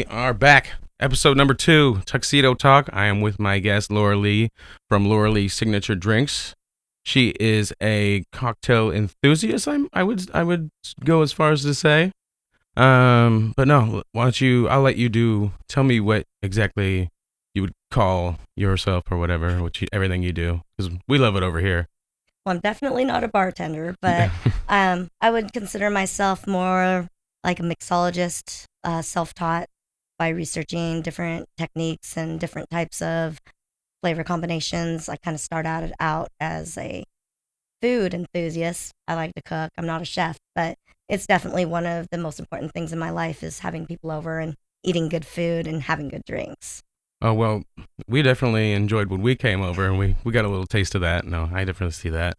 We are back. Episode number 2, Tuxedo Talk. I am with my guest, Lora Lee, from Lora Lee Signature Drinks. She is a cocktail enthusiast, I would go as far as to say. But no, why don't you, tell me what exactly you would call yourself or whatever, everything you do, because we love it over here. Well, I'm definitely not a bartender, but I would consider myself more like a mixologist, self-taught by researching different techniques and different types of flavor combinations. I kind of started out as a food enthusiast. I like to cook. I'm not a chef, but it's definitely one of the most important things in my life is having people over and eating good food and having good drinks. Oh, well, we definitely enjoyed when we came over, and we got a little taste of that. No, I definitely see that.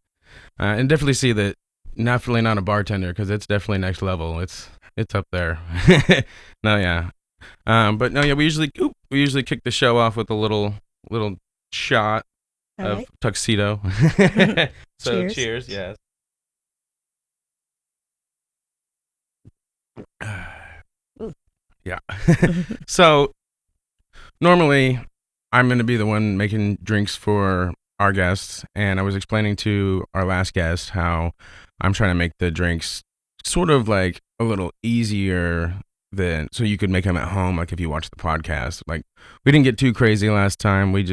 And definitely see that definitely not a bartender, because it's definitely next level. It's up there. No, yeah. But no, yeah, we usually kick the show off with a little shot of Tuxedo. So cheers, yes. Yeah. So normally I'm going to be the one making drinks for our guests, and I was explaining to our last guest how I'm trying to make the drinks sort of like a little easier so you could make them at home, like if you watch the podcast. Like, we didn't get too crazy last time. It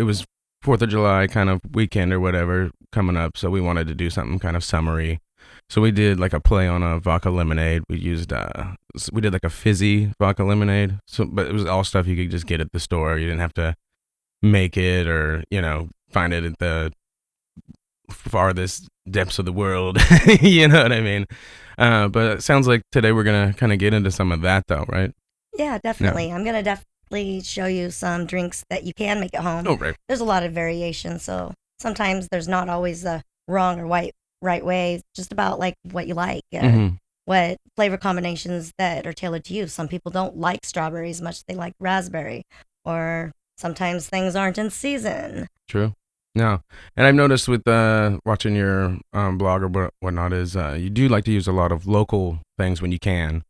was 4th of July kind of weekend or whatever coming up, so we wanted to do something kind of summery. So we did like a play on a vodka lemonade. We did like a fizzy vodka lemonade. But it was all stuff you could just get at the store. You didn't have to make it or, find it at the farthest depths of the world. You know what I mean? But it sounds like today we're going to kind of get into some of that though, right? Yeah, definitely. Yeah. I'm going to definitely show you some drinks that you can make at home. Oh, right. There's a lot of variation, so sometimes there's not always a wrong or right way. It's just about like what you like, what flavor combinations that are tailored to you. Some people don't like strawberry as much as they like raspberry, or sometimes things aren't in season. True. No, and I've noticed with watching your blog or whatnot is you do like to use a lot of local things when you can,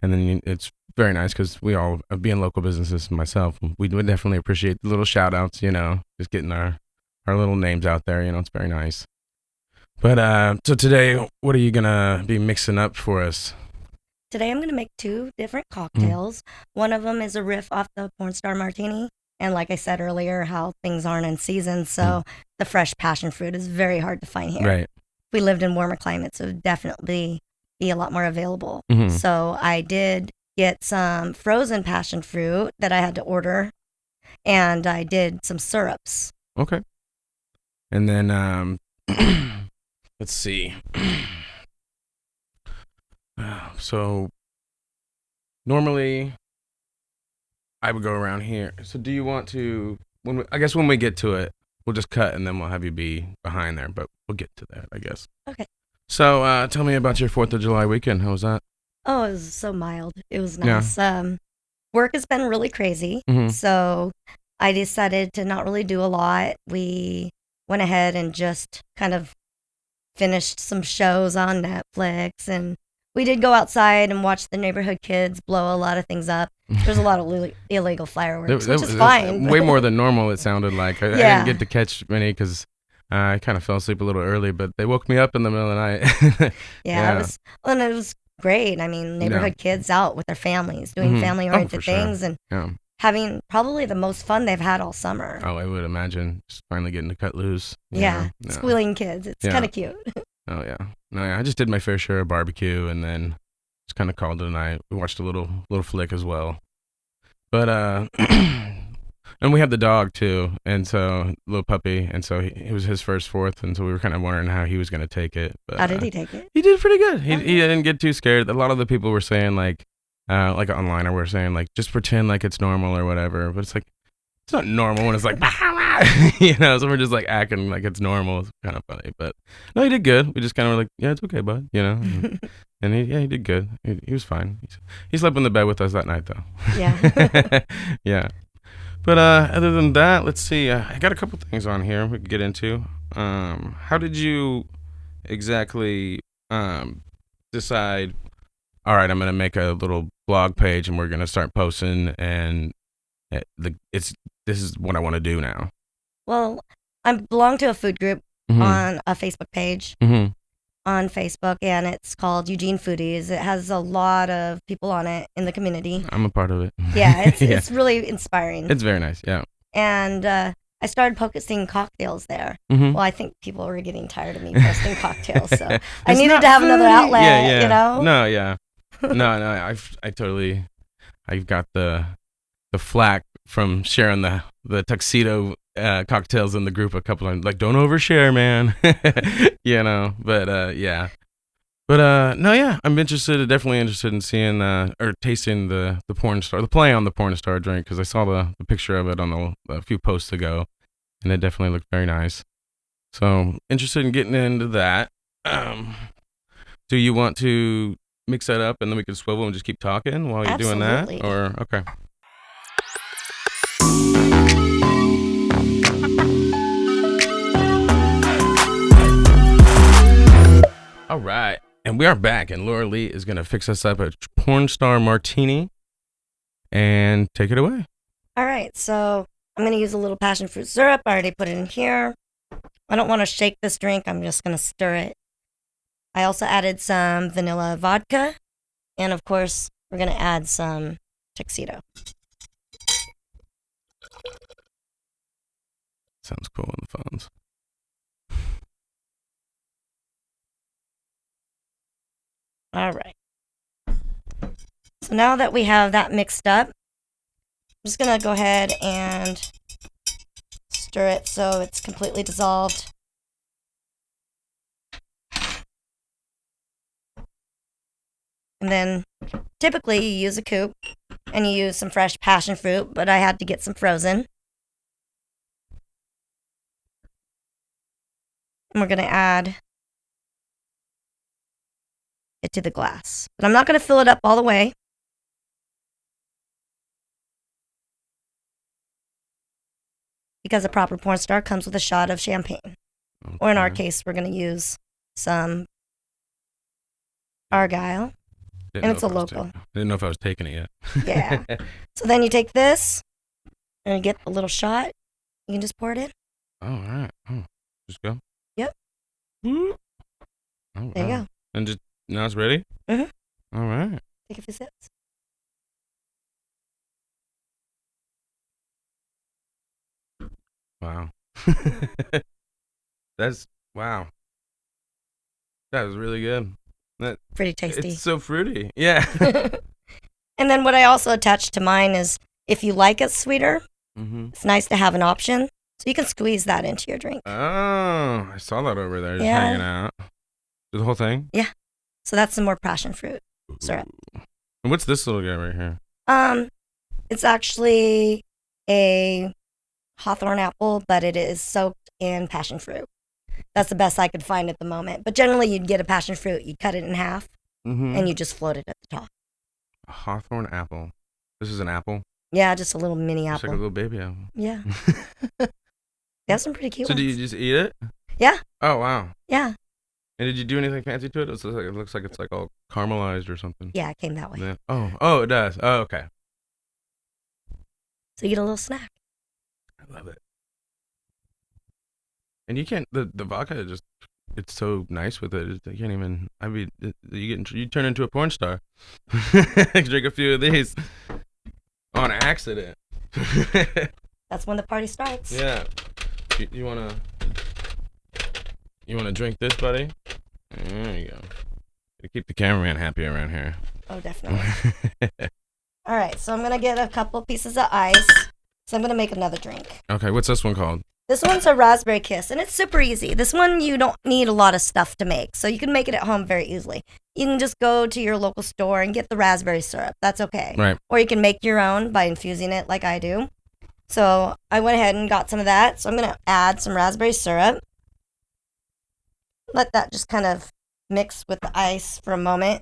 and then it's very nice because we all, being local businesses myself, we would definitely appreciate the little shout outs, just getting our little names out there, it's very nice. But so today, what are you gonna be mixing up for us? Today I'm gonna make 2 different cocktails. One of them is a riff off the Porn Star Martini. And like I said earlier, how things aren't in season, so the fresh passion fruit is very hard to find here. Right. If we lived in warmer climates, it would definitely be a lot more available. So I did get some frozen passion fruit that I had to order, and I did some syrups. Okay. And then, let's see. So normally I would go around here. So do you want to, I guess when we get to it, we'll just cut and then we'll have you be behind there, but we'll get to that, I guess. Okay. So tell me about your 4th of July weekend. How was that? Oh, it was so mild. It was nice. Yeah. Work has been really crazy, so I decided to not really do a lot. We went ahead and just kind of finished some shows on Netflix, and we did go outside and watch the neighborhood kids blow a lot of things up. There's a lot of illegal fireworks, which is fine. Way more than normal, it sounded like. I didn't get to catch many because I kind of fell asleep a little early, but they woke me up in the middle of the night. Yeah. It was great. I mean, neighborhood kids out with their families, doing family-oriented things, and having probably the most fun they've had all summer. Oh, I would imagine. Just finally getting to cut loose. Squealing kids. It's kind of cute. Oh, yeah. No, yeah. I just did my fair share of barbecue and then just kind of called it a night. We watched a little flick as well. But, and we had the dog too. And so, little puppy. And so, it was his first 4th. And so, we were kind of wondering how he was going to take it. But, how did he take it? He did pretty good. He didn't get too scared. A lot of the people were saying, like online, or were saying, like, just pretend like it's normal or whatever. But it's like, it's not normal when it's like, so we're just like acting like it's normal. It's kind of funny, but no, he did good. We just kind of were like, yeah, it's okay, bud, and he did good. He was fine. He slept in the bed with us that night though. Yeah. Yeah. But other than that, let's see. I got a couple things on here we could get into. How did you exactly decide, all right, I'm going to make a little blog page, and we're gonna start posting. And this is what I want to do now. Well, I belong to a food group on a Facebook page on Facebook, and it's called Eugene Foodies. It has a lot of people on it in the community. I'm a part of it. Yeah, it's really inspiring. It's very nice. Yeah. And I started posting cocktails there. Mm-hmm. Well, I think people were getting tired of me posting cocktails, so I needed to have another outlet. You know? No, yeah. No. I've got the flack from sharing the tuxedo cocktails in the group a couple of times. Like, don't overshare, man. But yeah. But no, yeah, I'm definitely interested in seeing or tasting the porn star, the play on the porn star drink, because I saw the picture of it on a few posts ago, and it definitely looked very nice. So interested in getting into that. Do you want to mix that up and then we can swivel and just keep talking while you're doing that? Or okay. All right. And we are back, and Lora Lee is going to fix us up a porn star martini and take it away. All right. So I'm going to use a little passion fruit syrup. I already put it in here. I don't want to shake this drink. I'm just going to stir it. I also added some vanilla vodka. And, of course, we're going to add some Tuxedo. Sounds cool on the phones. All right. So now that we have that mixed up, I'm just going to go ahead and stir it so it's completely dissolved. And then typically you use a coupe and you use some fresh passion fruit, but I had to get some frozen. And we're going to add it to the glass. But I'm not going to fill it up all the way. Because a proper porn star comes with a shot of champagne. Okay. Or in our case, we're going to use some Argyle. And it's a local. Didn't know if I was taking it yet. Yeah. So then you take this and you get a little shot. You can just pour it in. Oh, all right. Oh, just go. Yep. Oh, there you go. And just now it's ready? Mm-hmm. All right. Take a few sips. Wow. Wow. That was really good. Pretty tasty. It's so fruity. Yeah. And then what I also attached to mine is if you like it sweeter, it's nice to have an option. So you can squeeze that into your drink. Oh, I saw that over there just hanging out. The whole thing? Yeah. So that's some more passion fruit syrup. And what's this little guy right here? It's actually a hawthorn apple, but it is soaked in passion fruit. That's the best I could find at the moment. But generally, you'd get a passion fruit, you'd cut it in half, and you just float it at the top. A hawthorn apple. This is an apple? Yeah, just a little mini apple. Just like a little baby apple. Yeah. They have some pretty cute ones. So do you just eat it? Yeah. Oh, wow. Yeah. And did you do anything fancy to it? It looks like it's like all caramelized or something. Yeah, it came that way. Yeah. Oh, it does. Oh, okay. So you get a little snack. I love it. And you can't, the vodka just, it's so nice with it. You can't even, you turn into a porn star. Drink a few of these on accident. That's when the party starts. Yeah. You wanna drink this, buddy? There you go. Gotta keep the cameraman happy around here. Oh, definitely. All right, so I'm gonna get a couple pieces of ice. So I'm gonna make another drink. Okay, what's this one called? This one's a raspberry kiss, and it's super easy. This one you don't need a lot of stuff to make, so you can make it at home very easily. You can just go to your local store and get the raspberry syrup. That's okay. Right. Or you can make your own by infusing it like I do. So I went ahead and got some of that. So I'm going to add some raspberry syrup. Let that just kind of mix with the ice for a moment.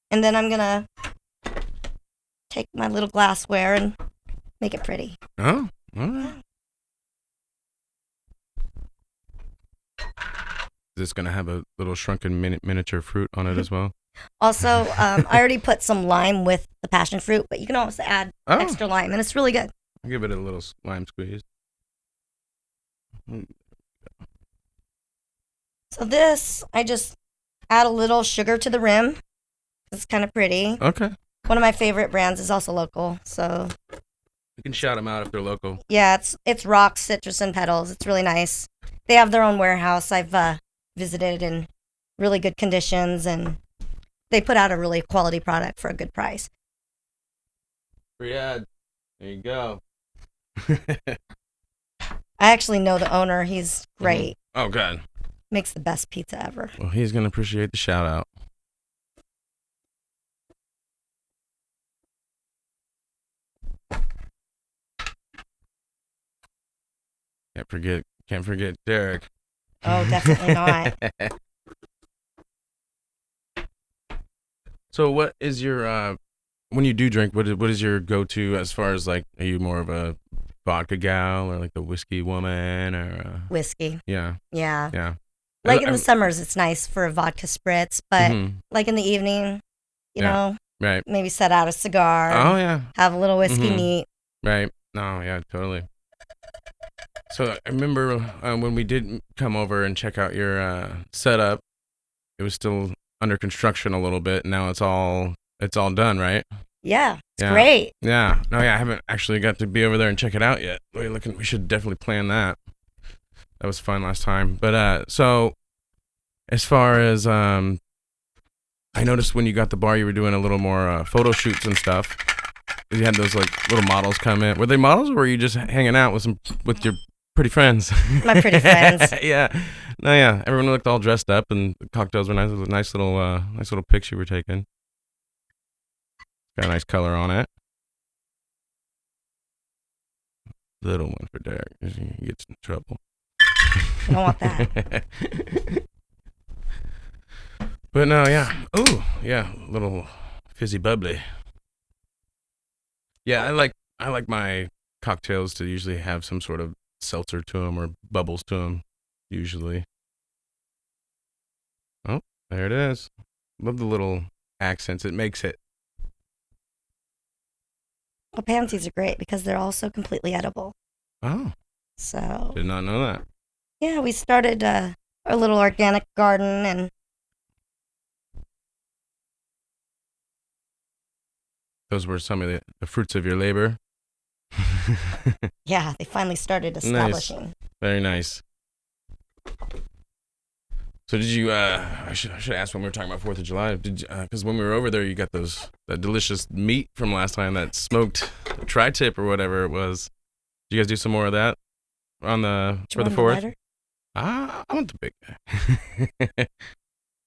And then I'm going to take my little glassware and make it pretty. Oh, all right. Is this going to have a little shrunken miniature fruit on it as well? Also, I already put some lime with the passion fruit, but you can also add Oh. extra lime, and it's really good. I'll give it a little lime squeeze. So this, I just add a little sugar to the rim. It's kind of pretty. Okay. One of my favorite brands is also local, so You can shout them out if they're local. yeah, it's Rocks, Citrus, and Petals. It's really nice. They have their own warehouse. I've visited in really good conditions, and they put out a really quality product for a good price. Free ad. There you go. I actually know the owner. He's great. Oh, God. Makes the best pizza ever. Well, he's going to appreciate the shout out. Can't forget Derek. Oh, definitely not. So what is your when you do drink, what is your go-to as far as like, are you more of a vodka gal or like the whiskey woman or Whiskey. yeah. Yeah. Like in the summers, it's nice for a vodka spritz, but like in the evening, you know, right. maybe set out a cigar. Oh yeah. Have a little whiskey neat. Right. No, yeah, totally. So I remember when we did come over and check out your setup, it was still under construction a little bit. Now it's all done, right? Yeah, it's great. Yeah. No, yeah, I haven't actually got to be over there and check it out yet. We should definitely plan that. That was fun last time. But so as far as I noticed when you got the bar, you were doing a little more photo shoots and stuff. You had those like little models come in. Were they models, or were you just hanging out with your pretty friends? My pretty friends. Yeah. No, yeah. Everyone looked all dressed up, and the cocktails were nice. It was a nice little picture you were taking. Got a nice color on it. Little one for Derek. He gets in trouble. I don't want that. But no, yeah. Ooh, yeah. Little fizzy bubbly. Yeah, I like my cocktails to usually have some sort of seltzer to them or bubbles to them, usually. Oh, there it is. Love the little accents it makes it. Well, pansies are great because they're also completely edible. Oh, So did not know that. yeah, we started our little organic garden, and Those were some of the fruits of your labor. yeah, they finally started establishing. Very nice. So did you? I should ask when we were talking about 4th of July. Did because when we were over there, you got that delicious meat from last time, that smoked tri-tip or whatever it was. Did you guys do some more of that for the 4th? I want the big guy.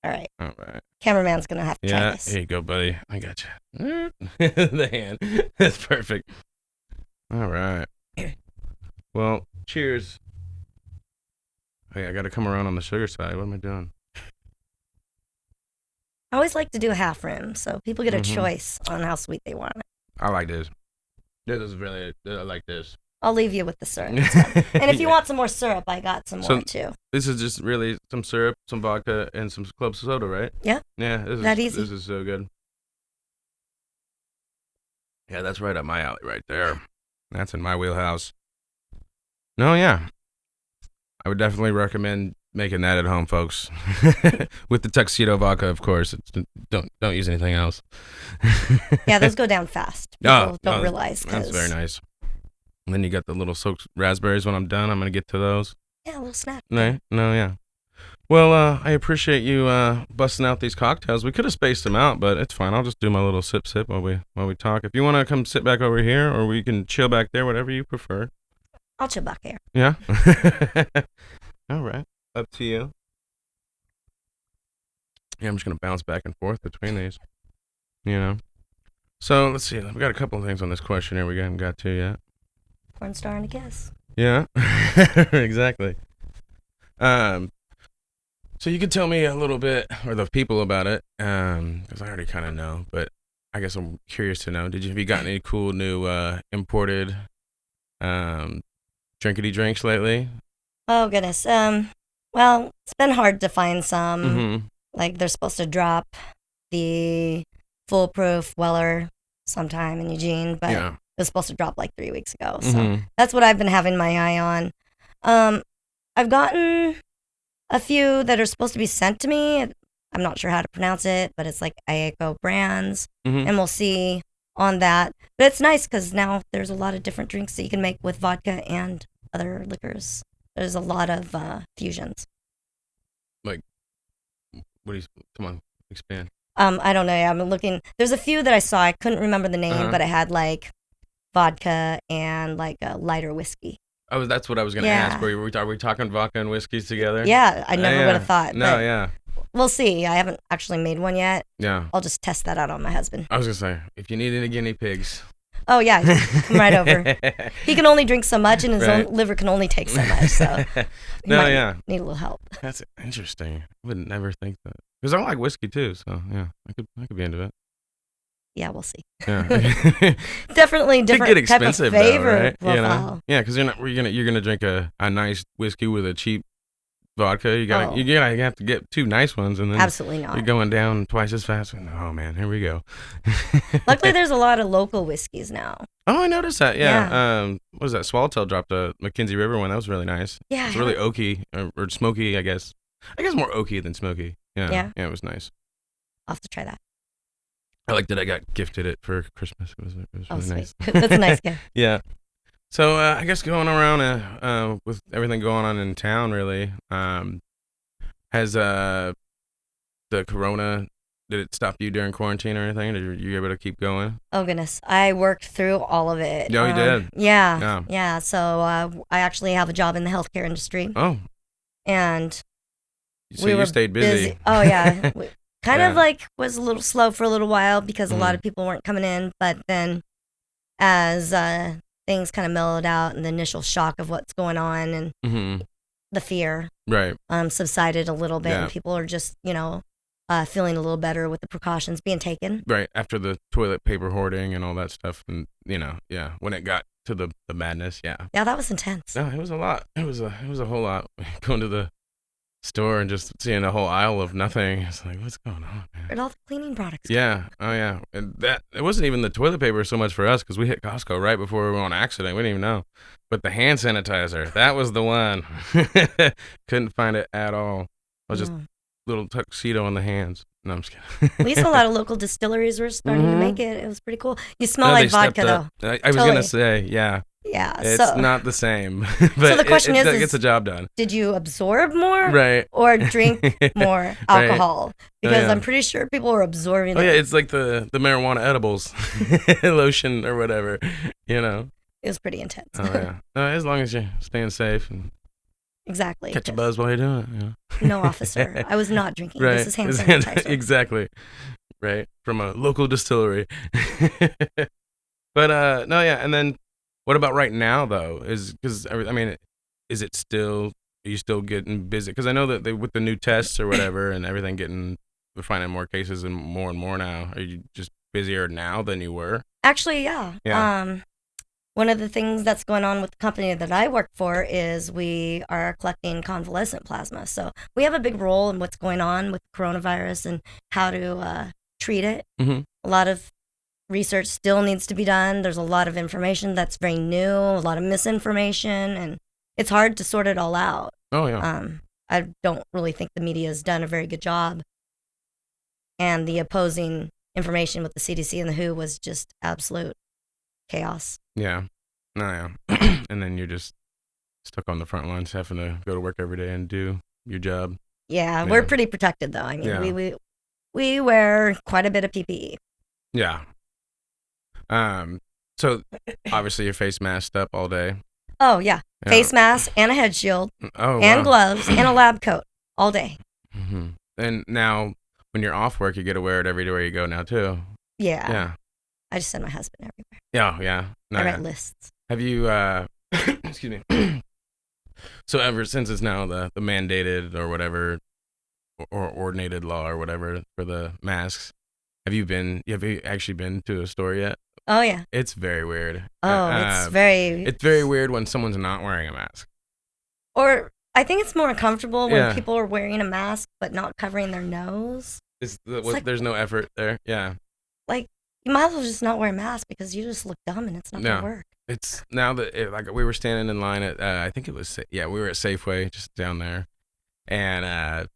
All right. All right. Cameraman's gonna have to try this. Here you go, buddy. I got you. The hand. That's perfect. All right. Well, cheers. Hey, I got to come around on the sugar side. What am I doing? I always like to do a half rim, so people get a choice on how sweet they want it. I like this. This is really, I like this. I'll leave you with the syrup. And if you want some more syrup, I got some more too. This is just really some syrup, some vodka, and some club soda, right? Yeah. Yeah. That easy. This is so good. Yeah, that's right up my alley right there. That's in my wheelhouse. No, yeah. I would definitely recommend making that at home, folks. With the Tuxedo Vodka, of course. Don't use anything else. Yeah, those go down fast. People don't realize. That's very nice. And then you got the little soaked raspberries. When I'm done, I'm going to get to those. Yeah, a little snack. No, yeah. Well, I appreciate you busting out these cocktails. We could have spaced them out, but it's fine. I'll just do my little sip while we talk. If you want to come sit back over here, or we can chill back there, whatever you prefer. I'll chill back here. Yeah. All right. Up to you. Yeah, I'm just gonna bounce back and forth between these. You know. So let's see. We got a couple of things on this questionnaire we haven't got to yet. Porn star and a kiss. Yeah. Exactly. So you could tell me a little bit, or the people about it, because I already kind of know, but I guess I'm curious to know. Have you gotten any cool new imported drinkity drinks lately? Oh goodness. Well, it's been hard to find some. Mm-hmm. Like they're supposed to drop the foolproof Weller sometime in Eugene, but it was supposed to drop like 3 weeks ago. So that's what I've been having my eye on. I've gotten a few that are supposed to be sent to me. I'm not sure how to pronounce it, but it's like Aeco brands, and we'll see on that. But it's nice because now there's a lot of different drinks that you can make with vodka and other liquors. There's a lot of fusions. Like, what do you, come on, expand. I don't know. I'm looking. There's a few that I saw. I couldn't remember the name, but it had like vodka and like a lighter whiskey. Oh, that's what I was going to ask. Are we talking vodka and whiskeys together? Yeah, I never would have thought. No, yeah. We'll see. I haven't actually made one yet. Yeah. I'll just test that out on my husband. I was going to say, if you need any guinea pigs. Oh, yeah. Come right over. He can only drink so much, and his own liver can only take so much. So need a little help. That's interesting. I would never think that. Because I like whiskey, too. So, yeah, I could be into it. Yeah, we'll see. Yeah. Definitely different get expensive, type of flavor though, right? profile. You know? Yeah, because you're gonna drink a nice whiskey with a cheap vodka. You have to get 2 nice ones, and then absolutely not. You're going down twice as fast. Oh man, here we go. Luckily, there's a lot of local whiskeys now. Oh, I noticed that. Yeah. What was that? Swallowtail dropped a Mackenzie River one. That was really nice. Yeah. It's really oaky or smoky, I guess. I guess more oaky than smoky. Yeah. Yeah. Yeah, it was nice. I'll have to try that. I liked that I got gifted it for Christmas. It was really nice. That's a nice gift. Yeah. So I guess going around with everything going on in town, really, has the corona, did it stop you during quarantine or anything? Did you able to keep going? Oh, goodness. I worked through all of it. No, you did? Yeah. So I actually have a job in the healthcare industry. Oh. And so you stayed busy. Oh, yeah. Kind of like was a little slow for a little while because a lot of people weren't coming in. But then as things kind of mellowed out and the initial shock of what's going on and the fear subsided a little bit, and people are just, feeling a little better with the precautions being taken. Right. After the toilet paper hoarding and all that stuff. And, when it got to the madness. Yeah. Yeah, that was intense. No, it was a lot. It was a whole lot. Going to the store and just seeing a whole aisle of nothing. It's like, what's going on, man? And all the cleaning products. Yeah. Oh, yeah. And it wasn't even the toilet paper so much for us because we hit Costco right before we were on accident. We didn't even know. But the hand sanitizer, that was the one. Couldn't find it at all. I was just little tuxedo on the hands. No, I'm just kidding. At least a lot of local distilleries were starting to make it. It was pretty cool. You smell like vodka, though. I was going to say, yeah. Yeah, it's not the same. But so the question is, gets the job done. Did you absorb more, right, or drink more alcohol? Right. Because I'm pretty sure people were absorbing. Oh yeah, it's like the marijuana edibles, lotion or whatever. It was pretty intense. Oh yeah, as long as you're staying safe and exactly catch a buzz while you're doing it. No, officer, I was not drinking. Right. This is hand sanitizer. Exactly, right, from a local distillery. But no, yeah, and then. What about right now, though? Is it still? Are you still getting busy? Because I know that with the new tests or whatever and everything we're finding more cases and more now. Are you just busier now than you were? Actually, yeah. One of the things that's going on with the company that I work for is we are collecting convalescent plasma. So we have a big role in what's going on with coronavirus and how to treat it. Mm-hmm. A lot of research still needs to be done. There's a lot of information that's very new, a lot of misinformation, and it's hard to sort it all out. Oh, yeah. I don't really think the media has done a very good job. And the opposing information with the CDC and the WHO was just absolute chaos. Yeah. No, yeah. And then you're just stuck on the front lines having to go to work every day and do your job. Yeah, we're pretty protected, though. I mean, we wear quite a bit of PPE. Yeah. So obviously your face masked up all day. Oh yeah. Face mask and a head shield. Oh, and gloves and a lab coat all day. Mm-hmm. And now when you're off work, you get to wear it everywhere you go now too. Yeah. Yeah. I just send my husband everywhere. Yeah, yeah. No, I write lists. Have you? Excuse me. So ever since it's now the mandated or whatever, or ordinated law or whatever for the masks, have you actually been to a store yet? Oh yeah. It's very weird. Oh, it's very weird when someone's not wearing a mask. Or I think it's more uncomfortable when people are wearing a mask but not covering their nose. like, there's no effort there. Yeah. like, you might as well just not wear a mask because you just look dumb and it's not Yeah. gonna work. It's now that like we were standing in line at I think it was we were at Safeway just down there, and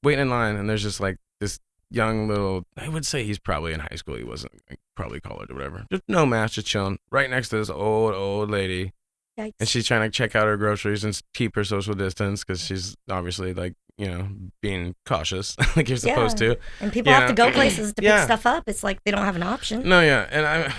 waiting in line, and there's just like this young little, I would say he's probably in high school. He wasn't, like, probably college or whatever. Just no mask, just chilling right next to this old lady. Yikes. And she's trying to check out her groceries and keep her social distance because she's obviously, like, being cautious like you're supposed to. And people have to go places to pick Yeah. stuff up. It's like they don't have an option. No, yeah. And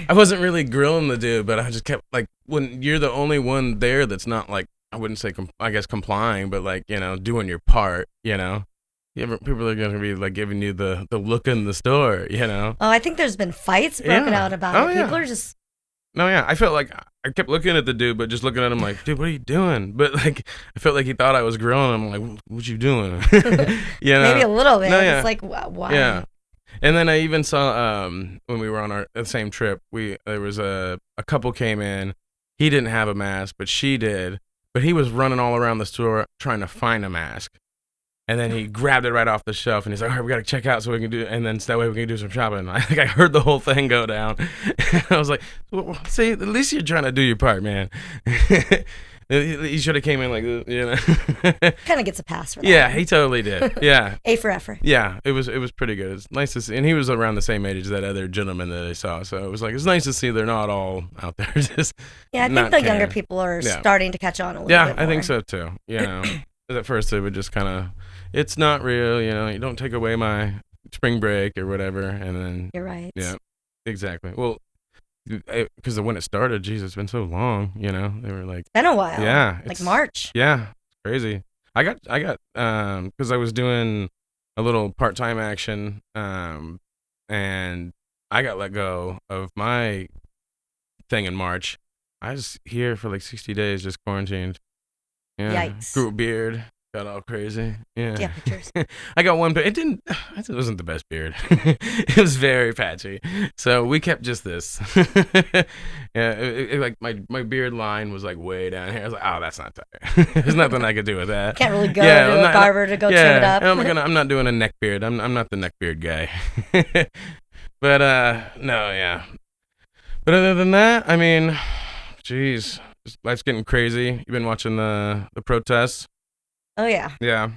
I wasn't really grilling the dude, but I just kept, like, when you're the only one there that's not, like, I wouldn't say, I guess, complying, but, like, doing your part, people are going to be, like, giving you the look in the store, Oh, I think there's been fights broken out about it. People are just... No, yeah. I felt like I kept looking at the dude, but just looking at him like, dude, what are you doing? But, like, I felt like he thought I was grilling him. Like, what you doing? Maybe a little bit. No, yeah. It's like, why? Yeah. And then I even saw when we were on the same trip, there was a couple came in. He didn't have a mask, but she did. But he was running all around the store trying to find a mask. And then he grabbed it right off the shelf, and he's like, all right, we got to check out so we can do, and then that way we can do some shopping. I think I heard the whole thing go down. And I was like, well, see, at least you're trying to do your part, man. He should have came in like, Kind of gets a pass for that. Yeah, he totally did. Yeah. A for effort. Yeah, it was pretty good. It's nice to see, and he was around the same age as that other gentleman that I saw, so it was like, it's nice to see they're not all out there just. Yeah, I think the younger people are starting to catch on a little bit more. Yeah, I think so too. At first they would just kind of, it's not real, you don't take away my spring break or whatever, and then. You're right. Yeah, exactly. Well, because when it started, geez, it's been so long, they were like. It's been a while. Yeah. Like March. Yeah, it's crazy. I got, because I was doing a little part-time action, and I got let go of my thing in March. I was here for like 60 days, just quarantined. Yeah. Yikes. Grew a beard, got all crazy. Yeah. Yeah, pictures. I got one, but it wasn't the best beard. It was very patchy. So we kept just this. Yeah, like my beard line was like way down here. I was like, oh, that's not tight. There's nothing I could do with that. Can't really go to a barber to go trim it up. I'm not doing a neck beard. I'm not the neck beard guy. But no, yeah. But other than that, I mean, geez, life's getting crazy. You've been watching the protests? Oh, yeah. Yeah.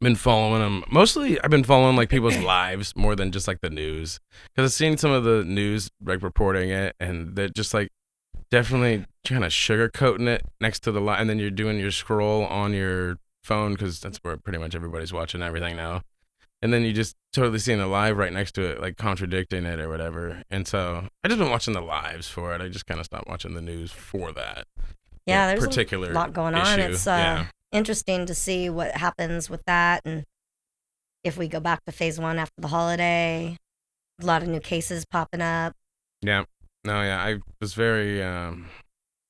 Been following them. Mostly, I've been following, like, people's lives more than just, like, the news. Because I've seen some of the news, like, reporting it, and they're just, like, definitely kind of sugarcoating it next to the line. And then you're doing your scroll on your phone, because that's where pretty much everybody's watching everything now. And then you just totally seeing the live right next to it, like, contradicting it or whatever. And so I just been watching the lives for it. I just kind of stopped watching the news for that. Yeah, there's particular a lot going on. issue. It's interesting to see what happens with that, and if we go back to phase 1 after the holiday, a lot of new cases popping up. Yeah. No, yeah. I was very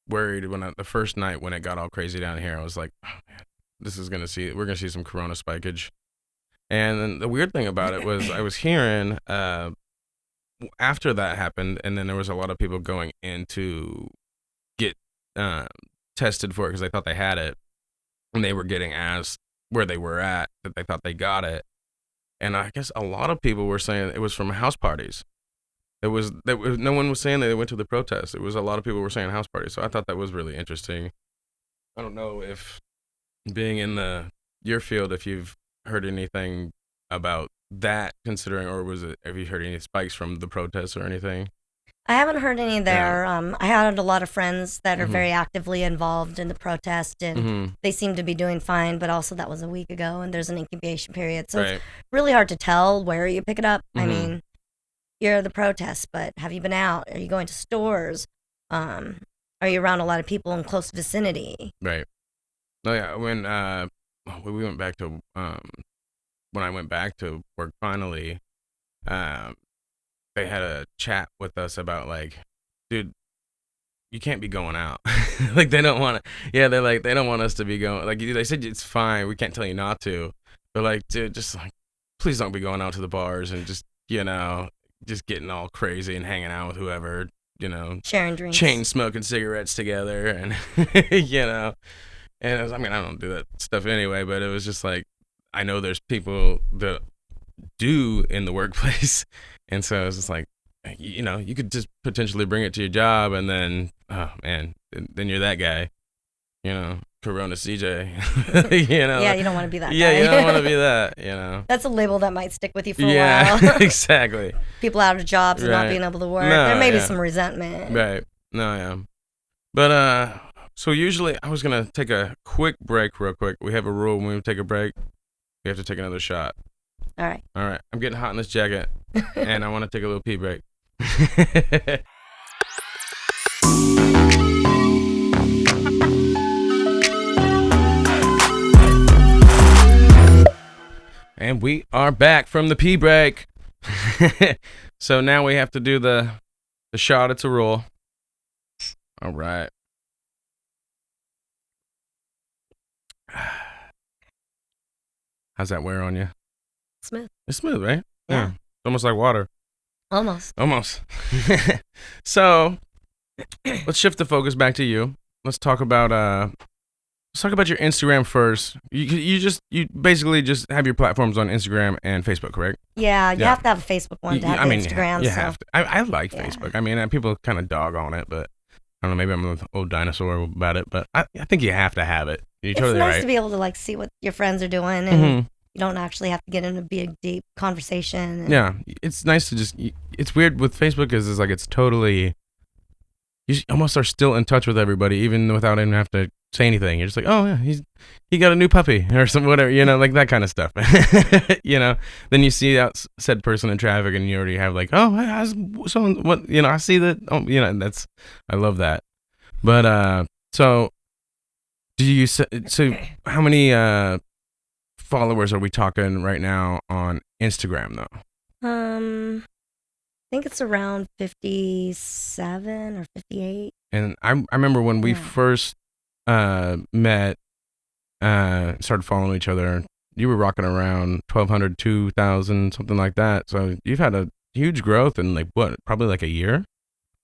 worried the first night when it got all crazy down here. I was like, oh, man, we're going to see some corona spikage. And then the weird thing about it was I was hearing after that happened, and then there was a lot of people going in to get tested for it because they thought they had it, and they were getting asked where they were at, that they thought they got it. And I guess a lot of people were saying it was from house parties. No one was saying that they went to the protest. It was a lot of people were saying house parties. So I thought that was really interesting. I don't know if being in your field, if you've heard anything about that, considering, or have you heard any spikes from the protests or anything? I haven't heard any there. I had a lot of friends that are very actively involved in the protest, and they seem to be doing fine, but also that was a week ago, and there's an incubation period. So it's really hard to tell where you pick it up. I mean, you're at the protests, but have you been out? Are you going to stores? Are you around a lot of people in close vicinity? Right. No, yeah. When we went back to, when I went back to work finally, they had a chat with us about, like, dude, you can't be going out. Like, they don't want to. Yeah, they're like, they don't want us to be going. Like, they said it's fine. We can't tell you not to. But, like, dude, just, like, please don't be going out to the bars and just, just getting all crazy and hanging out with whoever, sharing drinks, chain smoking cigarettes together, and And I don't do that stuff anyway, but it was just like, I know there's people that do in the workplace, and so it's just like, you could just potentially bring it to your job, and then, oh man, then you're that guy, Corona CJ, Yeah, you don't want to be that Yeah, guy. you don't want to be that. That's a label that might stick with you for a Yeah, while. exactly. People out of jobs and not Right. being able to work. No, There may be yeah. some resentment. Right. No, yeah. But so usually I was gonna take a quick break real quick. We have a rule: when we take a break, we have to take another shot. All right. All right. I'm getting hot in this jacket, and I want to take a little pee break. And we are back from the pee break. So now we have to do the shot. It's a rule. All right. How's that wear on you? Smooth. It's smooth, right? Yeah. It's almost like water. Almost. So let's shift the focus back to you. Let's talk about your Instagram first. You basically just have your platforms on Instagram and Facebook, correct? Yeah, you Yeah. have to have a Facebook one to have Instagram. You so. have to. I like Yeah. Facebook. I mean, people kind of dog on it, but I don't know. Maybe I'm an old dinosaur about it, but I think you have to have it. You're It's totally nice right. to be able to see what your friends are doing, and Mhm. you don't actually have to get into a big, deep conversation. And Yeah, it's nice to just. It's weird with Facebook is like it's totally. You almost are still in touch with everybody, even without even have to say anything. You're just like, oh yeah, he got a new puppy or some whatever, like that kind of stuff. Then you see that said person in traffic, and you already have like, oh, how's someone what I see that. Oh, that's I love that. But so do you so how many followers are we talking right now on Instagram though? I think it's around 57 or 58. And I remember when we Yeah. first met, started following each other, you were rocking around 1,200, 2,000, something like that. So you've had a huge growth in probably like a year?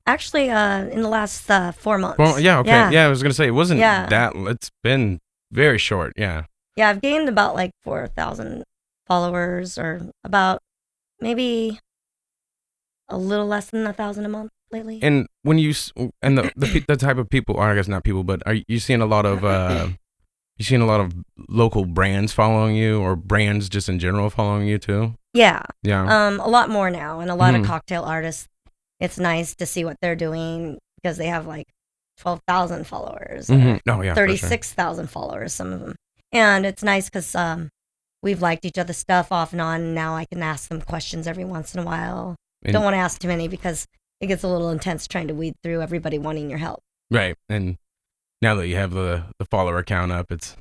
Actually, in the last 4 months. Well, yeah, okay. Yeah, I was going to say, it wasn't Yeah. it's been very short, yeah. Yeah, I've gained about 4,000 followers, or about maybe a little less than 1,000 a month lately. And when and the type of people, or I guess not people, but are you seeing a lot of local brands following you, or brands just in general following you too? Yeah. Yeah. A lot more now, and a lot Mhm. of cocktail artists. It's nice to see what they're doing because they have 12,000 followers, or Mhm. Oh yeah. for sure. 36,000 followers, some of them. And it's nice because we've liked each other's stuff off and on, and now I can ask them questions every once in a while. And- Don't want to ask too many because it gets a little intense trying to weed through everybody wanting your help. Right. And now that you have the follower count up, it's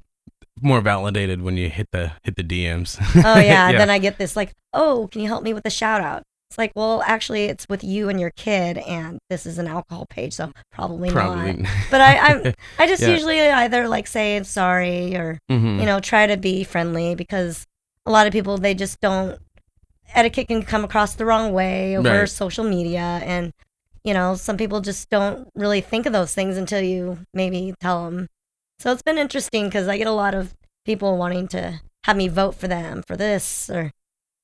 more validated when you hit the DMs. Oh, yeah. Then I get this oh, can you help me with a shout out? It's like, well, actually, it's with you and your kid, and this is an alcohol page, so probably not. But I just Yeah. usually either say sorry or Mhm. try to be friendly, because a lot of people, they just don't. Etiquette can come across the wrong way over Right. social media, and some people just don't really think of those things until you maybe tell them. So it's been interesting because I get a lot of people wanting to have me vote for them for this, or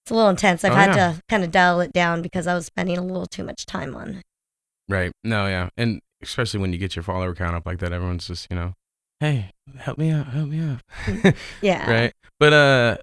it's a little intense. I've Oh, had yeah. to kind of dial it down because I was spending a little too much time on it. Right. No, yeah. And especially when you get your follower count up like that, everyone's just, hey, help me out. Yeah. Right. But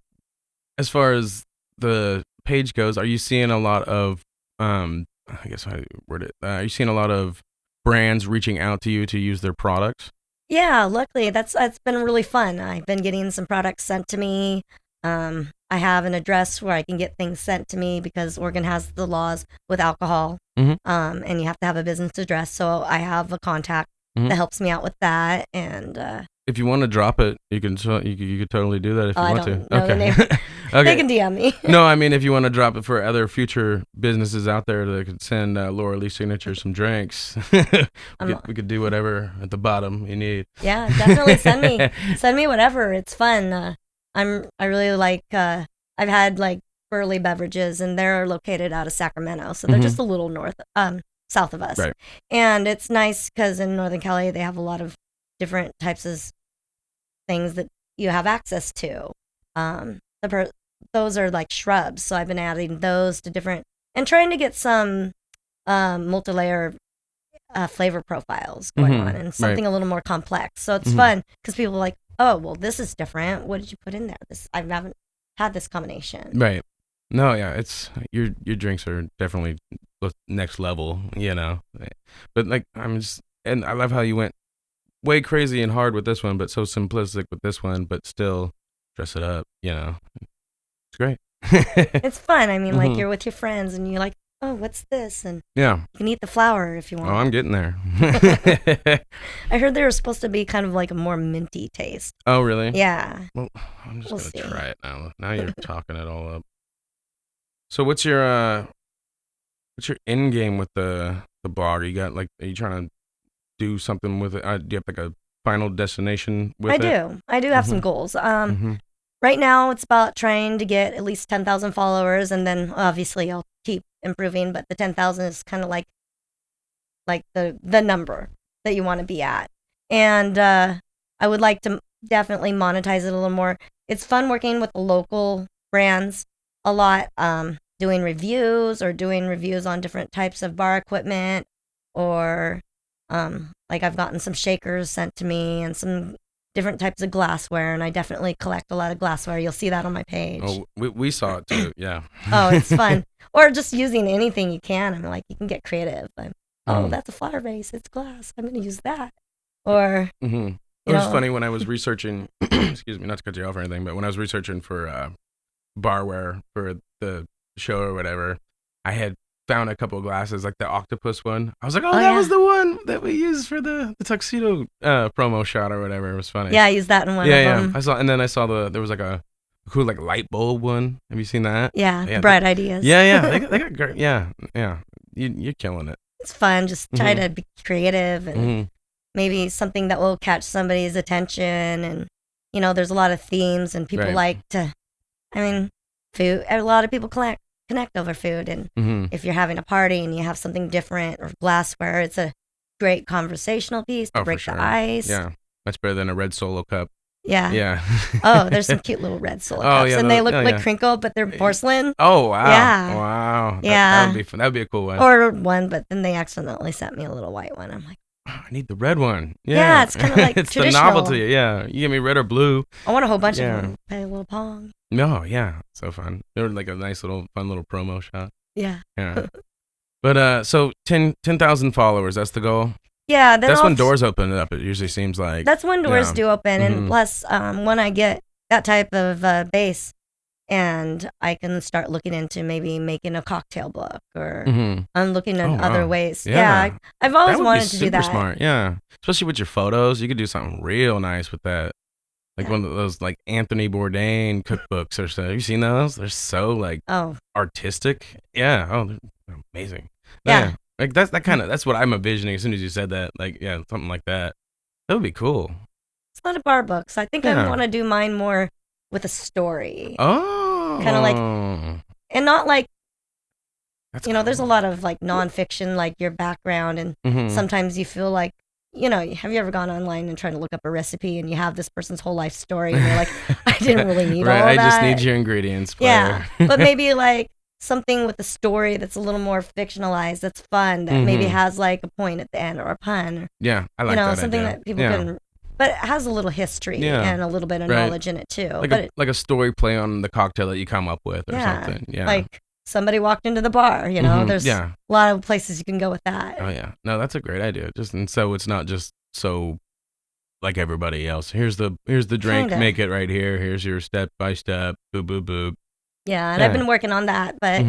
as far as the page goes, are you seeing a lot of I guess how do you word it? Are you seeing a lot of brands reaching out to you to use their products? Yeah, luckily that's been really fun. I've been getting some products sent to me. I have an address where I can get things sent to me because Oregon has the laws with alcohol, Mhm. and you have to have a business address. So I have a contact Mhm. that helps me out with that. And If you want to drop it, you could totally do that if you I want don't to. know the name. Okay. they can DM me. No, I mean if you want to drop it for other future businesses out there that could send Lora Lee signature some drinks, we could do whatever at the bottom you need. Yeah, definitely send me whatever. It's fun. I really like. I've had Burley Beverages, and they're located out of Sacramento, so they're Mhm. just a little south of us. Right. And it's nice because in Northern Cali they have a lot of different types of things that you have access to. those are like shrubs. So I've been adding those to different and trying to get some multi-layer flavor profiles going on and something a little more complex. So it's fun because people are like, oh, well, this is different. What did you put in there? I haven't had this combination. Right. No, yeah, it's your drinks are definitely next level, But like and I love how you went way crazy and hard with this one, but so simplistic with this one, but still dress it up, It's great. It's fun. I mean, like you're with your friends and you're like, oh, what's this? And you can eat the flower if you want. Oh, I'm getting there. I heard they were supposed to be kind of like a more minty taste. Oh, really? Yeah. Well, I'm just gonna try it now. Now you're talking it all up. So what's your end game with the blog? Are you trying to do something with it? Do you have like a final destination with it? I do have some goals. Right now it's about trying to get at least 10,000 followers, and then obviously I'll keep improving, but the 10,000 is kind of like the number that you want to be at. And I would like to definitely monetize it a little more. It's fun working with the local brands a lot, doing reviews on different types of bar equipment, or like I've gotten some shakers sent to me and some different types of glassware, and I definitely collect a lot of glassware. You'll see that on my page. Oh, we saw it too, yeah. Oh, it's fun. Or just using anything you can. I'm like, you can get creative. That's a flower vase. It's glass. I'm going to use that. Or, It was funny when I was researching, excuse me, not to cut you off or anything, but when I was researching for barware for the show or whatever, I had found a couple of glasses, like the octopus one. I was like, that was the one that we used for the tuxedo promo shot or whatever. It was funny. Yeah, I used that in one of them. Yeah. I saw there was like a cool like light bulb one. Have you seen that? Yeah, bright ideas. Yeah. They got great. Yeah. You're killing it. It's fun. Just try to be creative and maybe something that will catch somebody's attention. And there's a lot of themes, and people like to. I mean, food. A lot of people connect over food, and if you're having a party and you have something different or glassware, it's a great conversational piece to break the ice. Yeah, much better than a red Solo cup. Yeah. Oh, there's some cute little red Solo cups, and they look like crinkle, but they're porcelain. Oh wow! Yeah. Wow. Yeah. That would be fun. That would be a cool one. Or one, but then they accidentally sent me a little white one. I'm like, I need the red one. Yeah, it's kind of like it's traditional. the novelty. Yeah, you give me red or blue. I want a whole bunch of them. Play a little pong. No, yeah, so fun. They were like a nice fun little promo shot. Yeah. But so 10,000 followers. That's the goal. Yeah, that's when doors open up. It usually seems like that's when doors do open, and plus, when I get that type of base, and I can start looking into maybe making a cocktail book, or I'm looking at other ways. Yeah, I've always wanted to do that. Smart, yeah, especially with your photos, you could do something real nice with that. Like one of those like Anthony Bourdain cookbooks or so. Have you seen those? They're so like artistic. Yeah. Oh, they're amazing. Yeah. Like that's what I'm envisioning as soon as you said that. Like, yeah, something like that. That would be cool. It's not a bar book, so I think I want to do mine more with a story. Oh. Kind of like, and not like, there's a lot of like nonfiction, like your background, and sometimes you feel like, have you ever gone online and tried to look up a recipe and you have this person's whole life story and you're like, I didn't really need all of that. I just need your ingredients. Player. Yeah, but maybe like something with a story that's a little more fictionalized, that's fun, that maybe has like a point at the end or a pun. Or, yeah, I like that something idea. that people can, but it has a little history and a little bit of knowledge in it too. Like a story play on the cocktail that you come up with or something. Yeah, like somebody walked into the bar, there's a lot of places you can go with that. Oh yeah, no, that's a great idea. And so it's not just so like everybody else. Here's the drink, make it right here. Here's your step by step, boop boop boop. Yeah, and I've been working on that, but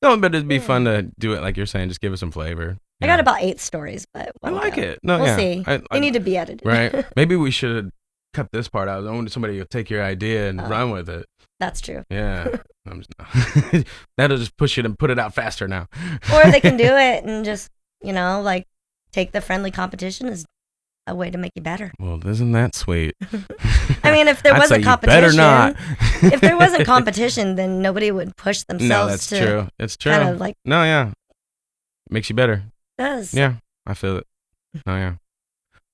no, but it'd be fun to do it like you're saying. Just give it some flavor. I got about 8 stories, but I like it. No, we'll see. They need to be edited, right? Maybe we should cut this part out. I want somebody to take your idea and run with it. That's true. Yeah. That'll just push it and put it out faster now. Or they can do it and just, like take the friendly competition as a way to make you better. Well, isn't that sweet? I mean, if there wasn't competition, better not. If there wasn't competition, then nobody would push themselves. No, that's true. It's true. Kind of like, no, yeah, makes you better. It does. Yeah, I feel it. Oh yeah.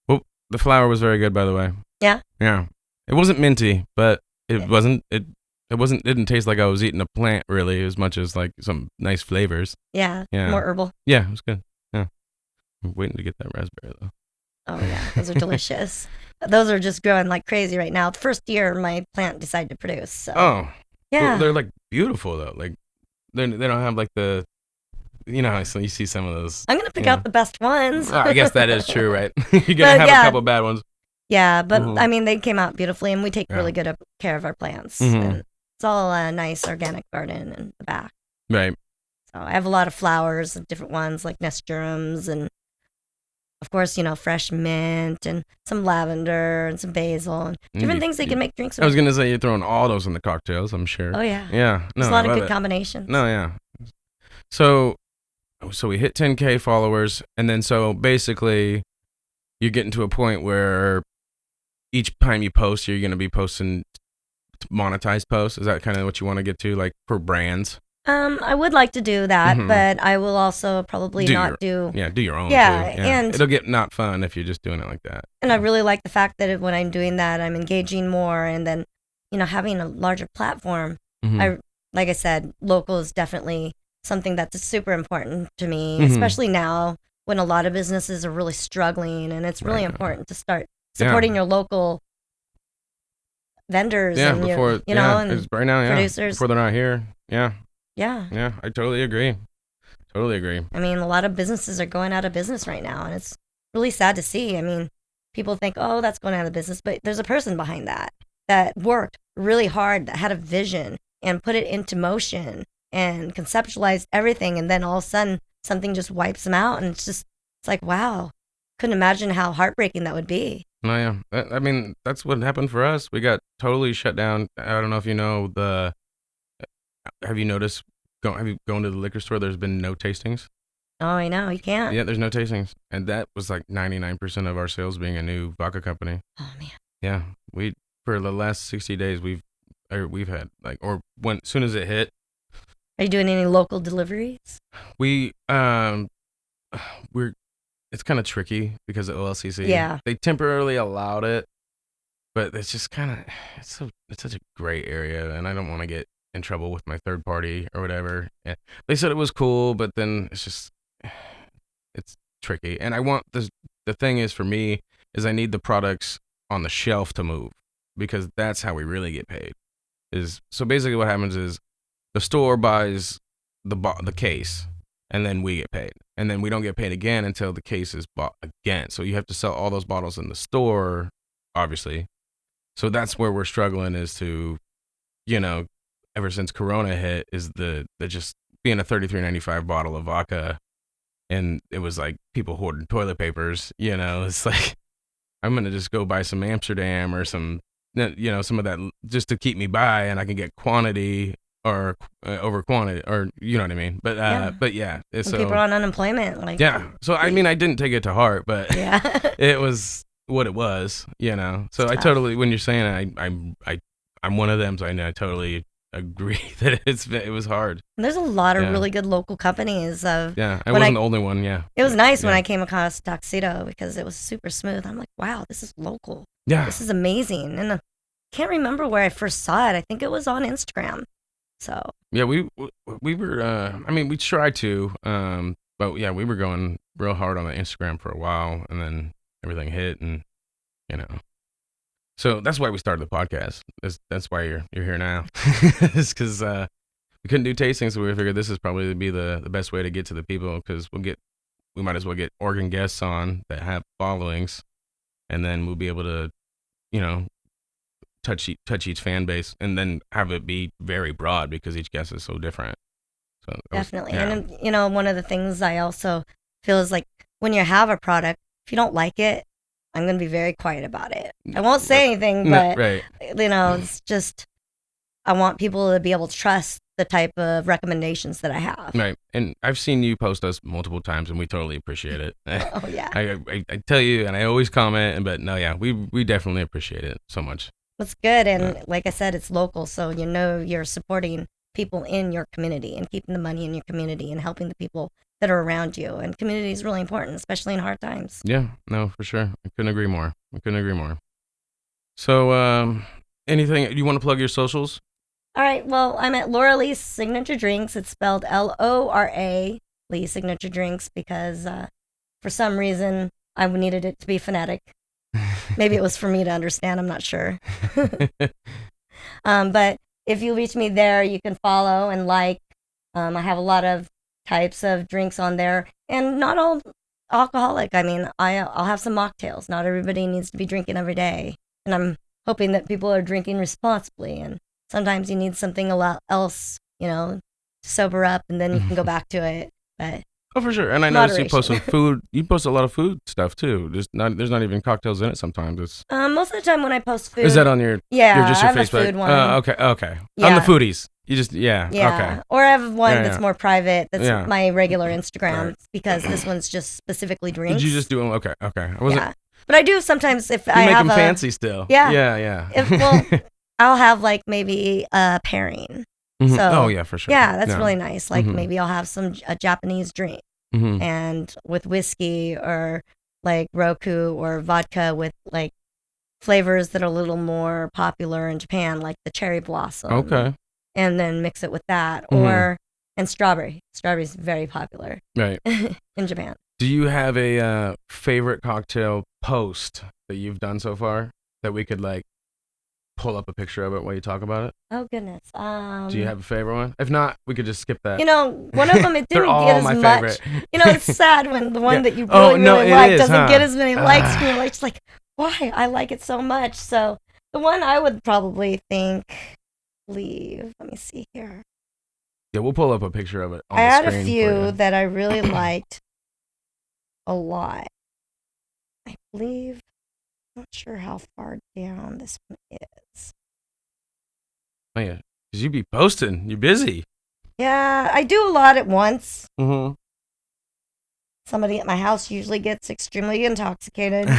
Well, the flower was very good, by the way. Yeah. Yeah. It wasn't minty, but it wasn't. It didn't taste like I was eating a plant really as much as like some nice flavors. Yeah, Yeah. more herbal. Yeah, it was good. Yeah. I'm waiting to get that raspberry though. Oh yeah, those are delicious. Those are just growing like crazy right now. The first year my plant decided to produce. So Oh. yeah. Well, they're like beautiful though. Like they don't have like the, so you see some of those. I'm gonna pick out the best ones. Oh, I guess that is true, right? You're gonna have a couple bad ones. Yeah, but I mean they came out beautifully, and we take really good care of our plants. And it's all a nice organic garden in the back. Right. So I have a lot of flowers, different ones like nasturtiums, and of course, fresh mint and some lavender and some basil and different things they can make drinks with. I was gonna say you're throwing all those in the cocktails, I'm sure. Oh yeah. Yeah. No, there's a lot of good combinations. No, yeah. So we hit 10K followers, and then so basically you're getting to a point where each time you post, you're gonna be posting monetized posts. Is that kind of what you want to get to, like for brands? I would like to do that, but I will also probably do your own. Yeah, too. And it'll get not fun if you're just doing it like that. And I really like the fact that when I'm doing that, I'm engaging more, and then having a larger platform. Like I said, local is definitely something that's super important to me, especially now when a lot of businesses are really struggling, and it's really important to start supporting your local vendors and and right now, producers before they're not here. Yeah. Yeah, I totally agree. I mean, a lot of businesses are going out of business right now, and it's really sad to see. I mean, people think, oh, that's going out of business, but there's a person behind that worked really hard, that had a vision and put it into motion and conceptualized everything, and then all of a sudden something just wipes them out, and it's like, wow, couldn't imagine how heartbreaking that would be. No, yeah. I mean, that's what happened for us. We got totally shut down. I don't know if you know have you noticed, have you gone to the liquor store, there's been no tastings? Oh, I know. You can't. Yeah, there's no tastings. And that was like 99% of our sales being a new vodka company. Oh, man. Yeah. For the last 60 days, we've had as soon as it hit. Are you doing any local deliveries? It's kind of tricky because of OLCC. Yeah. They temporarily allowed it, but it's just it's such a gray area, and I don't want to get in trouble with my third party or whatever. Yeah. They said it was cool, but then it's tricky. And I want the thing is for me is I need the products on the shelf to move, because that's how we really get paid. So basically what happens is the store buys the case, and then we get paid. And then we don't get paid again until the case is bought again. So you have to sell all those bottles in the store, obviously. So that's where we're struggling, is to, ever since Corona hit, is the just being a $33.95 bottle of vodka, and it was like people hoarding toilet papers. It's like I'm gonna just go buy some Amsterdam or some some of that just to keep me by, and I can get quantity or over quantity, or you know what I mean. But yeah, so people are on unemployment, So I mean, I didn't take it to heart, but it was what it was. So I totally, when you're saying it, I'm one of them, so I totally agree that it was hard. And there's a lot of really good local companies. I wasn't the only one. Yeah, it was nice when I came across Tuxedo, because it was super smooth. I'm like, wow, this is local. Yeah, this is amazing. And I can't remember where I first saw it. I think it was on Instagram. So yeah, we were. I mean, we tried to, but yeah, we were going real hard on the Instagram for a while, and then everything hit, and So that's why we started the podcast. That's why you're here now. It's because we couldn't do tastings, so we figured this is probably be the best way to get to the people, because we might as well get organ guests on that have followings, and then we'll be able to, touch each fan base, and then have it be very broad, because each guest is so different. So definitely, and one of the things I also feel is, like, when you have a product, if you don't like it, I'm going to be very quiet about it. I won't say anything, but, it's just, I want people to be able to trust the type of recommendations that I have. Right. And I've seen you post us multiple times, and we totally appreciate it. Oh, yeah. I tell you, and I always comment, but no, yeah, we definitely appreciate it so much. That's good. And like I said, it's local, so you're supporting people in your community and keeping the money in your community and helping the people that are around you. And community is really important, especially in hard times. Yeah, no, for sure. I couldn't agree more. So, anything you want to plug your socials? All right. Well, I'm at Lora Lee's Signature Drinks. It's spelled Lora Lee Signature Drinks because for some reason I needed it to be phonetic. Maybe it was for me to understand. I'm not sure. But if you reach me there, you can follow and like. I have a lot of types of drinks on there, and not all alcoholic. I mean, I'll have some mocktails. Not everybody needs to be drinking every day, and I'm hoping that people are drinking responsibly. And sometimes you need something else, to sober up, and then you can go back to it. But oh, for sure. And I noticed you post some food. You post a lot of food stuff too. There's not even cocktails in it sometimes. It's most of the time when I post food. Is that on your I have Facebook? a food one. Okay. Yeah. On the foodies. You just Yeah. Okay. Or I have one that's more private. That's my regular Instagram Right. because this one's just specifically drinks. Did you just do them? Okay. I wasn't. Yeah. But I do sometimes if You I make have them fancy still. Yeah. Yeah. I'll have like maybe a pairing. Mm-hmm. So Oh yeah, for sure. yeah, that's really nice. Like Mhm. maybe I'll have a Japanese drink Mm-hmm. and with whiskey or like Roku or vodka with like flavors that are a little more popular in Japan, like the cherry blossom. Okay. And then mix it with that, Mhm. and strawberry. Strawberry's very popular Right. in Japan. Do you have a favorite cocktail post that you've done so far that we could like pull up a picture of it while you talk about it? Oh goodness. Do you have a favorite one? If not, we could just skip that. One of them it They're didn't all get as my much. favorite. It's sad when the one that you Oh, really no, really it like is, doesn't huh? get as many likes. And you're like, just like, why? I like it so much. So the one I would probably leave. Let me see here. Yeah, we'll pull up a picture of it on I the had screen a for few you. that I really liked a lot. I believe. Not sure how far down this one is. Oh yeah, because you be posting. You're busy. Yeah, I do a lot at once. Mm-hmm. Somebody at my house usually gets extremely intoxicated,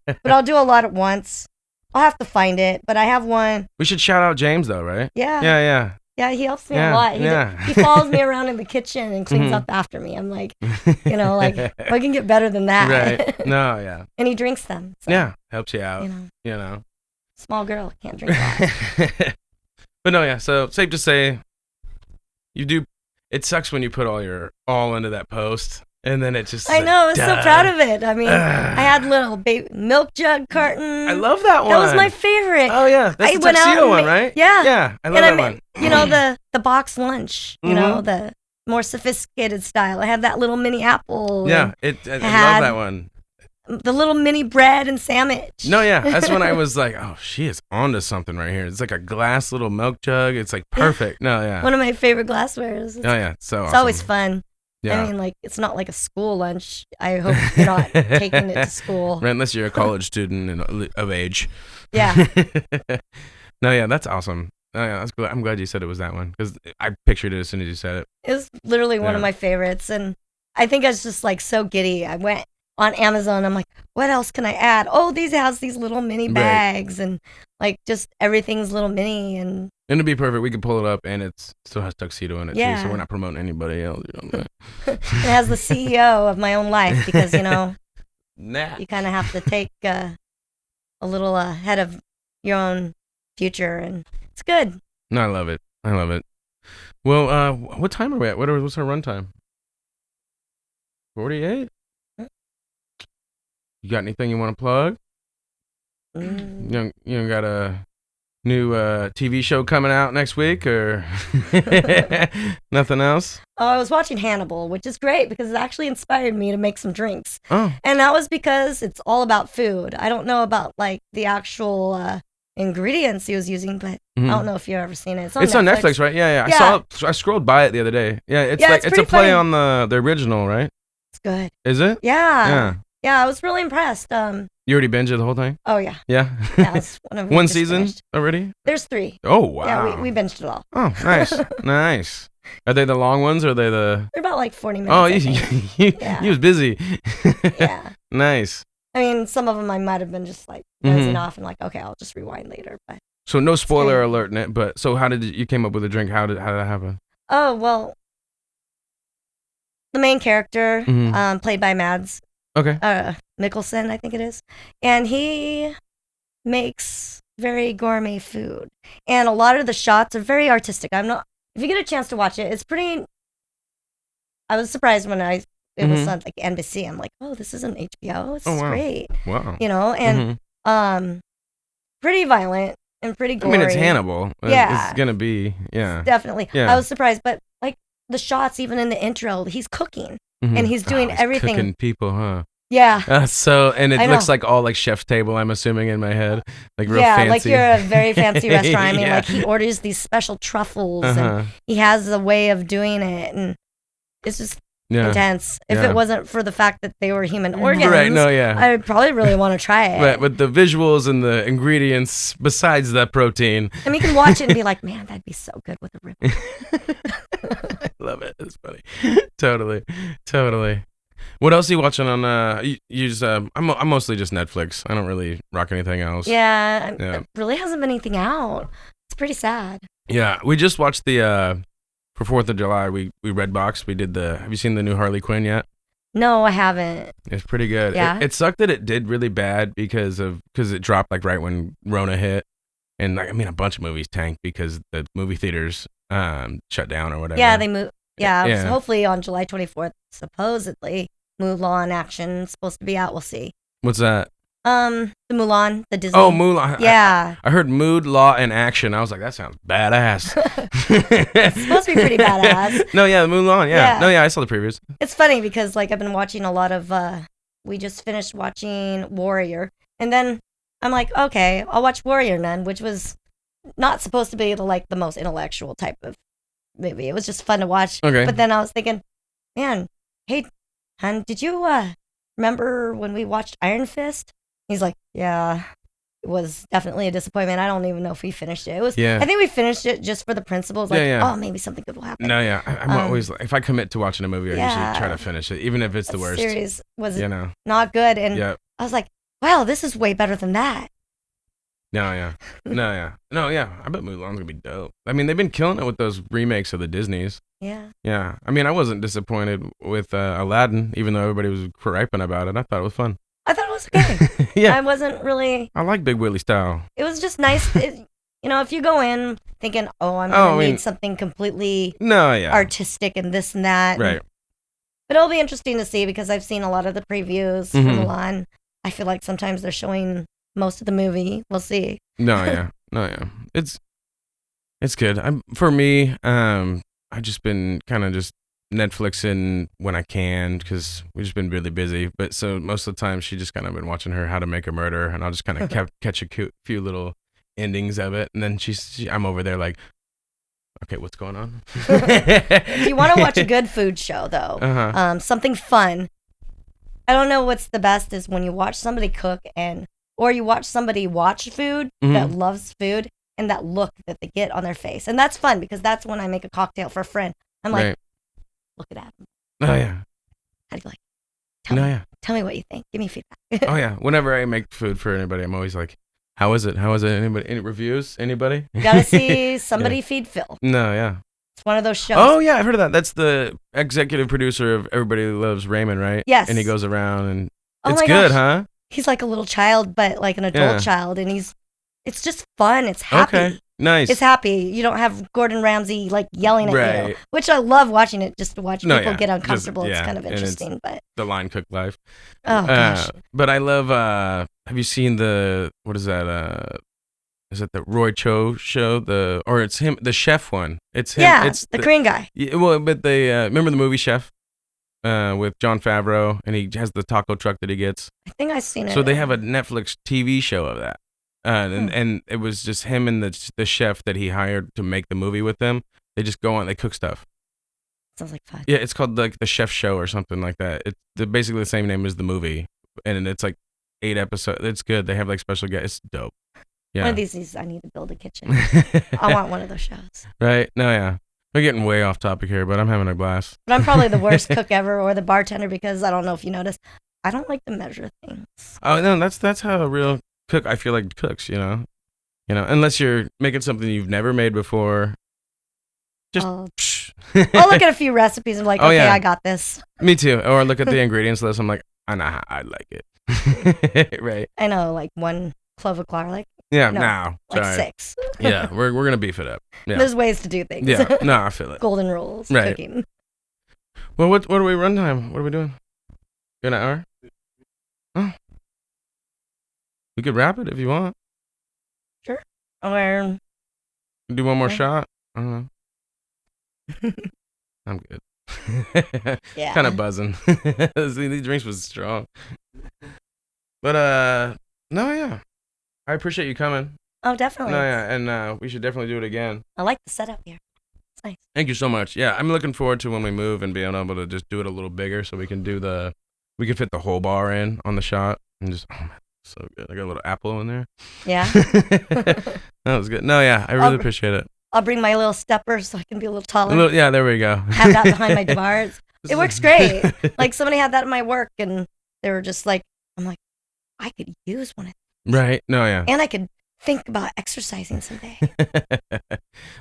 but I'll do a lot at once. I'll have to find it, but I have one. We should shout out James though, right? Yeah. Yeah. Yeah, he helps me Yeah, a lot. yeah. He follows me around in the kitchen and cleans Mhm. up after me. I'm like, I can get better than that. Right. No, yeah. And he drinks them. So, Yeah, helps you out. You know, You small girl can't drink a lot. know. But no, yeah. So safe to say, you do. It sucks when you put all into that post, and then it just. I know. I was so done. proud of it. I mean, I had little baby milk jug carton. I love that one. That was my favorite. Oh yeah, that's the Tuxedo one, right? Yeah. Yeah, I love that one. The box lunch. The more sophisticated style. I had that little mini apple. Yeah, I love that one. The little mini bread and sandwich. No, yeah, that's when I was like, oh, she is onto something right here. It's like a glass little milk jug. It's like perfect. No, yeah. One of my favorite glasswares. Oh yeah, so It's awesome. always fun. Yeah. I mean, like, it's not like a school lunch. I hope you're not taking it to school. Right, unless you're a college student and of age. Yeah. No, yeah, that's awesome. Oh, yeah, that's good. I'm glad you said it was that one because I pictured it as soon as you said it. It was literally one of Yeah. my favorites. And I think I was just like so giddy. I went on Amazon. I'm like, what else can I add? Oh, these has these little mini bags and like just everything's little mini. And to be perfect, we could pull it up and it still has Tuxedo in it Yeah. too, so we're not promoting anybody else. it has the CEO of my own life because, Nah. you kind of have to take a little ahead of your own future. And it's good. No, I love it. Well, what time are we at? What's our run time? 48? You got anything you want to plug? You don't got a new TV show coming out next week or nothing else? Oh, I was watching Hannibal, which is great because it actually inspired me to make some drinks. Oh, And that was because it's all about food. I don't know about like the actual ingredients he was using, but I don't know if you've ever seen it. it's on Netflix, right? Yeah. I Yeah. saw it. I scrolled by it the other day. Yeah, it's Yeah, like it's it's a pretty play funny. on the original, right? It's good. Is it? Yeah. Yeah, I was really impressed. You already binged it the whole thing? Oh yeah. Yeah. Yeah, it's one of One just season finished. already? There's 3. Oh wow. Yeah, we binged it all. Oh, nice. Nice. Are they the long ones or are they the They're about like 40 minutes. Oh, I you think. Yeah. was busy. Yeah. Nice. I mean, some of them I might have been just like dozing off and like, okay, I'll just rewind later. But So no spoiler good. alert in it, but so how did you came up with a drink? How did that happen? oh well, the main character, Mhm. played by Mads Okay. Mikkelsen, I think it is, and he makes very gourmet food. And a lot of the shots are very artistic. If you get a chance to watch it, it's pretty. I was surprised when it was on like NBC. I'm like, oh, this isn't HBO. It's great. Wow. And pretty violent and pretty gory. I mean, it's Hannibal. Yeah. It's going to be, yeah. Definitely. Yeah. I was surprised, but like the shots, even in the intro, he's cooking and he's doing everything. Cooking people, huh? Yeah. And it looks like all like chef's table, I'm assuming, in my head. Like real fancy. Yeah, like you're at a very fancy restaurant. I mean, like he orders these special truffles and he has a way of doing it. And it's just intense. If it wasn't for the fact that they were human organs, I would probably really want to try it. Right, but the visuals and the ingredients besides the protein. I mean, you can watch it and be like, man, that'd be so good with a rib. I love it. It's funny. Totally. What else are you watching on? I'm mostly just Netflix. I don't really rock anything else. Yeah, it really hasn't been anything out. It's pretty sad. Yeah, we just watched the for 4th of July. We Redbox. We did have you seen the new Harley Quinn yet? No, I haven't. It's pretty good. Yeah. It sucked that it did really bad because it dropped like right when Rona hit, and like I mean a bunch of movies tanked because the movie theaters shut down or whatever. Yeah, they moved. Yeah, so hopefully on July 24th, supposedly Mulan Action is supposed to be out. We'll see. What's that? The Mulan, the Disney. Oh, Mulan. Yeah. I heard Mood, Law, and Action. I was like, that sounds badass. It's supposed to be pretty badass. No, yeah, Mulan, yeah. No, yeah, I saw the previews. It's funny because like I've been watching a lot of, we just finished watching Warrior. And then I'm like, okay, I'll watch Warrior Nun, which was not supposed to be the most intellectual type of movie. It was just fun to watch. Okay. But then I was thinking, man, hey, hon, did you remember when we watched Iron Fist? He's like, yeah, it was definitely a disappointment. I don't even know if we finished it. It was. I think we finished it just for the principles. Like, oh, maybe something good will happen. No, yeah, I'm always like, if I commit to watching a movie, I usually try to finish it, even if it's the worst. Series was not good, and I was like, wow, this is way better than that. No, yeah. I bet Mulan's gonna be dope. I mean, they've been killing it with those remakes of the Disneys. Yeah. Yeah. I mean, I wasn't disappointed with Aladdin, even though everybody was griping about it. I thought it was fun. I thought it was okay. Yeah. I wasn't really. I like Big Willie style. It was just nice. If you go in thinking, oh, I'm gonna need something completely artistic and this and that. Right. But it'll be interesting to see because I've seen a lot of the previews for Mulan. I feel like sometimes they're showing most of the movie. We'll see. No, yeah. It's good. For me, I've just been kind of just Netflixing when I can because we've just been really busy. But so most of the time, she just kind of been watching her How to Make a Murder, and I'll just kind of catch a few little endings of it, and then I'm over there like, okay, what's going on? If you want to watch a good food show, though, something fun. I don't know what's the best is when you watch somebody cook or you watch somebody watch food that loves food and that look that they get on their face. And that's fun because that's when I make a cocktail for a friend. I'm like, look at that. Oh, yeah. How do you like it? Tell me what you think. Give me feedback. Oh, yeah. Whenever I make food for anybody, I'm always like, how is it? Anybody? Any reviews? Anybody? You got to see somebody feed Phil. No, yeah. It's one of those shows. Oh, yeah. I've heard of that. That's the executive producer of Everybody Loves Raymond, right? Yes. And he goes around and it's good, huh? He's like a little child, but like an adult child. And it's just fun. It's happy. Okay. Nice. It's happy. You don't have Gordon Ramsay like yelling at you, which I love watching it just to watch people get uncomfortable. It's kind of interesting, but the line cook life. Oh gosh. But I love. Have you seen what is that? Is it the Roy Cho show? Or it's him, the chef one. It's him. Yeah, it's the Korean guy. Yeah, well, but they remember the movie Chef with Jon Favreau, and he has the taco truck that he gets. I think I've seen it. So they have a Netflix TV show of that. And it was just him and the chef that he hired to make the movie with them. They just go on, they cook stuff. Sounds like fun. Yeah, it's called like the Chef Show or something like that. It's basically the same name as the movie, and it's like 8 episodes. It's good. They have like special guests. It's dope. Yeah. One of these days, I need to build a kitchen. I want one of those shows. Right? No, yeah. We're getting way off topic here, but I'm having a blast. But I'm probably the worst cook ever, or the bartender, because I don't know if you noticed, I don't like to measure things. Oh no, that's how a real cook, I feel like, cooks, unless you're making something you've never made before. Just I'll look at a few recipes and be like, okay, I got this. Me too. Or look at the ingredients list. I'm like, I know how I like it. Right. I know, like 1 clove of garlic. Yeah, No, no. like Sorry. 6. Yeah, we're going to beef it up. Yeah. There's ways to do things. Yeah, no, I feel it. Golden rules. Right. Cooking. Well, what are we run time? What are we doing? An hour? Oh. We could wrap it if you want. Sure. Or Do one more shot? I don't know. I'm good. Yeah. Kind of buzzing. See, these drinks was strong. But no, yeah. I appreciate you coming. Oh, definitely. No, yeah, and we should definitely do it again. I like the setup here. It's nice. Thank you so much. Yeah, I'm looking forward to when we move and being able to just do it a little bigger so we can fit the whole bar in on the shot and just, oh man, so good. I got a little apple in there. Yeah. That was good. No, yeah, I really appreciate it. I'll bring my little stepper so I can be a little taller. Yeah, there we go. Have that behind my bars. It works great. Like somebody had that at my work and they were just like, I'm like, I could use one of these. Right. No, yeah. And I could think about exercising someday.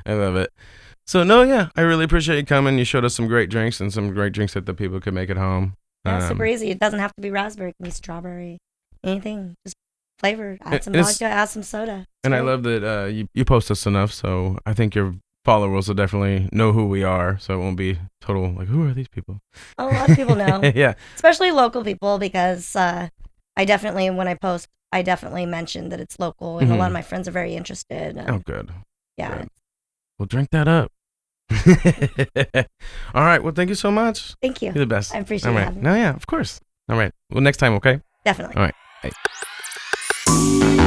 I love it. So, no, yeah, I really appreciate you coming. You showed us some great drinks and some great drinks that the people could make at home. Yeah, super easy. It doesn't have to be raspberry. It can be strawberry. Anything. Just flavor. Add some vodka, add some soda. And I love that you post us enough, so I think your followers will definitely know who we are, so it won't be total, like, who are these people? A lot of people know. Yeah. Especially local people, because I definitely, when I post, I definitely mention that it's local, and a lot of my friends are very interested. Oh, good. Yeah. Good. Well, drink that up. All right. Well, thank you so much. Thank you. You're the best. I appreciate having me. No, yeah, of course. All right. Well, next time, okay? Definitely. All right. Bye.